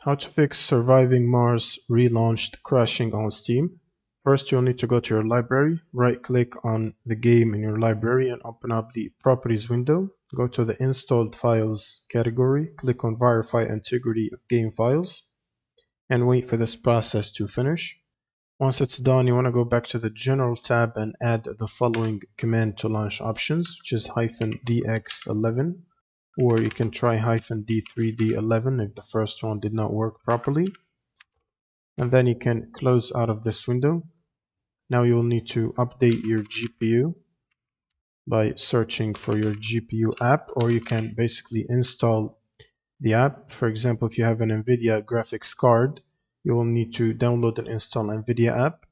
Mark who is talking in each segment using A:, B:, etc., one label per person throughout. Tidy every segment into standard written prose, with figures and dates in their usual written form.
A: How to fix Surviving Mars Relaunched crashing on Steam. First, you'll need to go to your library, right-click on the game in your library and open up the Properties window. Go to the Installed Files category, click on Verify Integrity of Game Files, and wait for this process to finish. Once it's done, you want to go back to the General tab and add the following command to launch options, which is -dx11, or you can try -d3d11 if the first one did not work properly. And then you can close out of this window. Now you'll need to update your GPU by searching for your GPU app, or you can basically install the app. For example, if you have an NVIDIA graphics card, you will need to download and install NVIDIA app,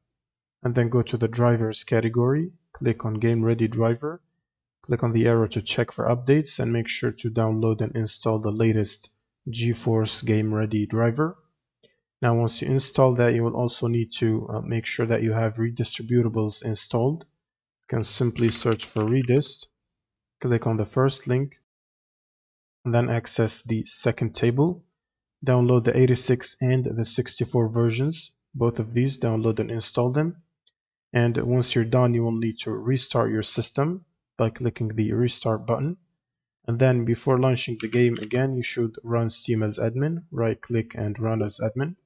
A: and then go to the drivers category, click on Game Ready Driver, click on the arrow to check for updates, and make sure to download and install the latest GeForce Game Ready driver. Now once you install that, you will also need to make sure that you have redistributables installed. You can simply search for redist, click on the first link, and then access the second table. Download the 86 and the 64 versions, both of these, download and install them. And once you're done, you will need to restart your system by clicking the restart button. And then before launching the game again, you should run Steam as admin, right click and run as admin.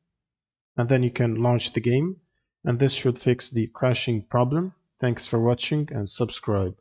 A: And then you can launch the game, and this should fix the crashing problem. Thanks for watching and subscribe.